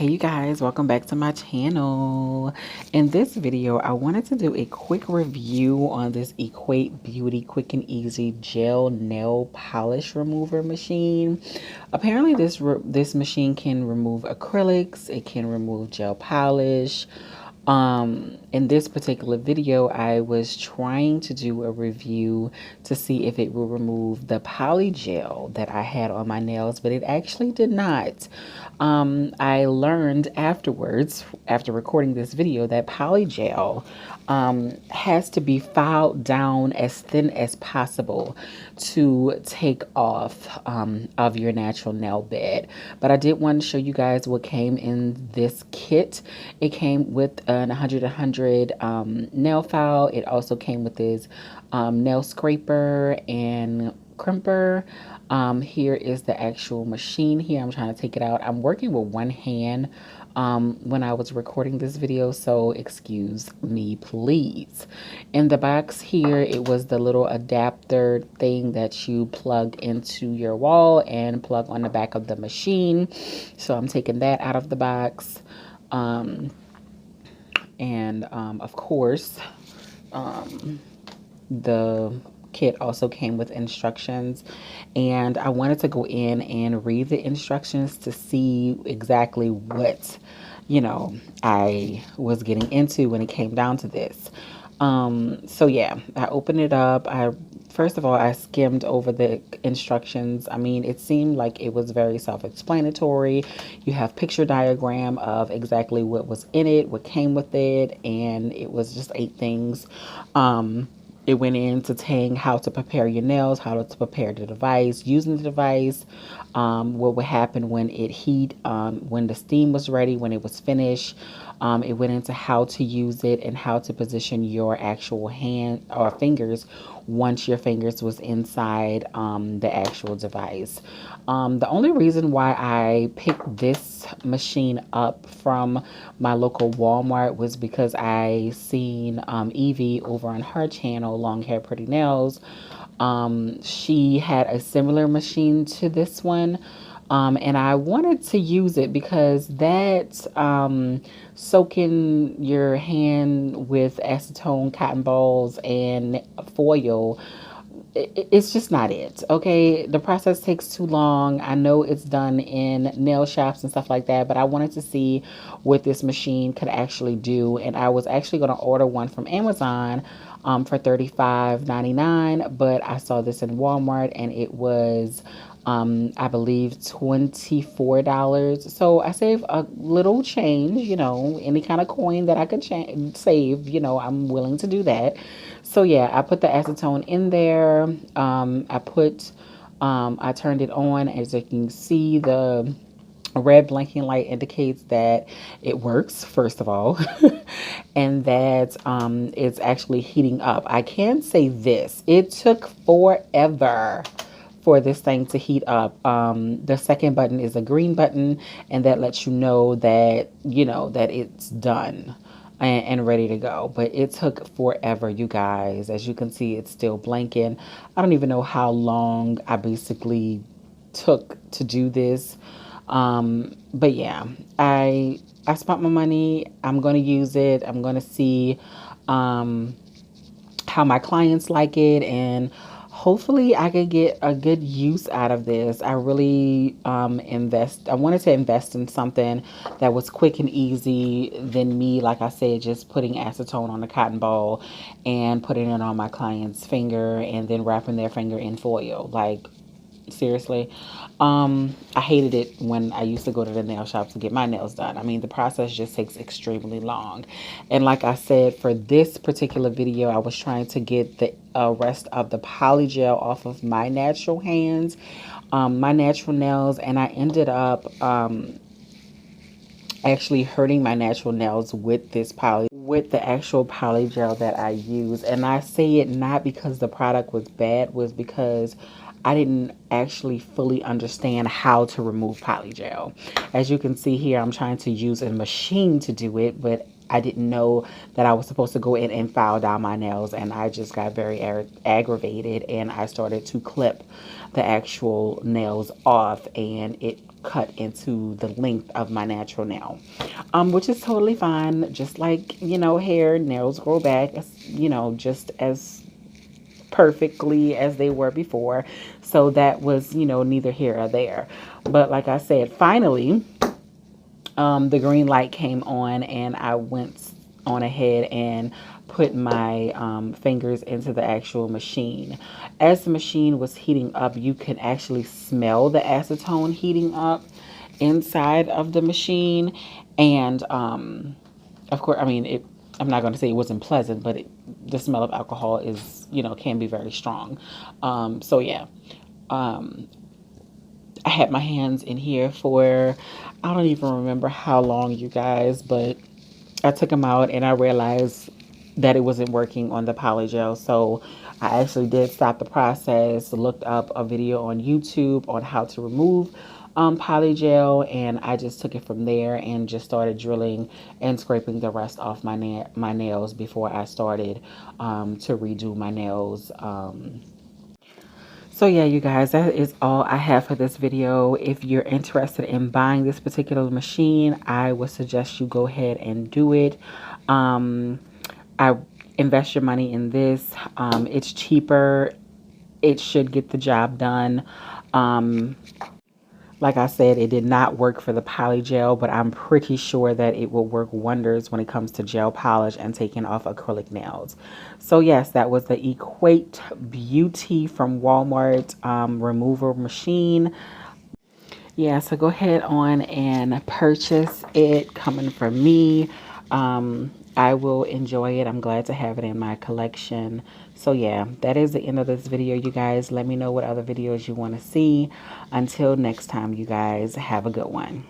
Hey you guys, welcome back to my channel. In this video, I wanted to do a quick review on this Equate Beauty Quick and Easy Gel Nail Polish Remover machine. Apparently this machine can remove acrylics, it can remove gel polish. In this particular video, I was trying to do a review to see if it will remove the poly gel that I had on my nails, but it actually did not. I learned afterwards, after recording this video, that poly gel has to be filed down as thin as possible to take off of your natural nail bed. But I did want to show you guys what came in this kit. It came with an 100 nail file. It also came with this nail scraper and crimper. Here is the actual machine here. I'm trying to take it out. I'm working with one hand when I was recording this video, so excuse me please. In the box here, it was the little adapter thing that you plug into your wall and plug on the back of the machine. So I'm taking that out of the box. Of course, the kit also came with instructions, and I wanted to go in and read the instructions to see exactly what, I was getting into when it came down to this. So yeah, I opened it up. First of all, I skimmed over the instructions. I mean, it seemed like it was very self-explanatory. You have picture diagram of exactly what was in it, what came with it, and it was just 8 things. It went into saying how to prepare your nails, how to prepare the device, using the device, what would happen when it heat, when the steam was ready, when it was finished. It went into how to use it and how to position your actual hand or fingers once your fingers was inside the actual device. The only reason why I picked this machine up from my local Walmart was because I seen Evie over on her channel, Long Hair Pretty Nails. She had a similar machine to this one. And I wanted to use it because that soaking your hand with acetone, cotton balls, and foil, it's just not it. Okay, the process takes too long. I know it's done in nail shops and stuff like that, but I wanted to see what this machine could actually do, and I was actually going to order one from Amazon for $35.99, but I saw this in Walmart and it was I believe $24. So I saved a little change, any kind of coin that I could save, I'm willing to do that. So yeah, I put the acetone in there. I turned it on. As you can see, the red blinking light indicates that it works, first of all, and that it's actually heating up. I can say this, it took forever for this thing to heat up. The second button is a green button, and that lets you know that that it's done and ready to go. But it took forever, you guys. As you can see, it's still blinking. I don't even know how long I basically took to do this. But yeah, I spent my money. I'm going to use it. I'm going to see how my clients like it, and hopefully I could get a good use out of this. I really I wanted to invest in something that was quick and easy than me, like I said, just putting acetone on a cotton ball and putting it on my client's finger and then wrapping their finger in foil. Like, seriously. I hated it when I used to go to the nail shop to get my nails done. I mean, the process just takes extremely long. And like I said, for this particular video, I was trying to get the rest of the poly gel off of my natural hands, my natural nails, and I ended up actually hurting my natural nails with the actual poly gel that I use. And I say it not because the product was bad, was because I didn't actually fully understand how to remove poly gel. As you can see here, I'm trying to use a machine to do it, but I didn't know that I was supposed to go in and file down my nails, and I just got very aggravated, and I started to clip the actual nails off, and it cut into the length of my natural nail, which is totally fine. Just like, you know, hair, nails grow back, you know, just as perfectly as they were before. So that was, you know, neither here or there. But like I said, finally, the green light came on, and I went on ahead and put my fingers into the actual machine. As the machine was heating up, you can actually smell the acetone heating up inside of the machine. And of course, I mean, I'm not going to say it wasn't pleasant, but the smell of alcohol is, you know, can be very strong. So yeah, I had my hands in here for, I don't even remember how long, you guys, but I took them out and I realized that it wasn't working on the polygel. So I actually did stop the process, looked up a video on YouTube on how to remove polygel, and I just took it from there and just started drilling and scraping the rest off my nails before I started to redo my nails. So yeah, you guys, that is all I have for this video. If you're interested in buying this particular machine, I would suggest you go ahead and do it. I invest your money in this. It's cheaper. It should get the job done. Like I said, it did not work for the poly gel, but I'm pretty sure that it will work wonders when it comes to gel polish and taking off acrylic nails. So yes, that was the Equate Beauty from Walmart remover machine. Yeah, so go ahead on and purchase it, coming from me. I will enjoy it. I'm glad to have it in my collection. So yeah, that is the end of this video, you guys. Let me know what other videos you want to see. Until next time, you guys, have a good one.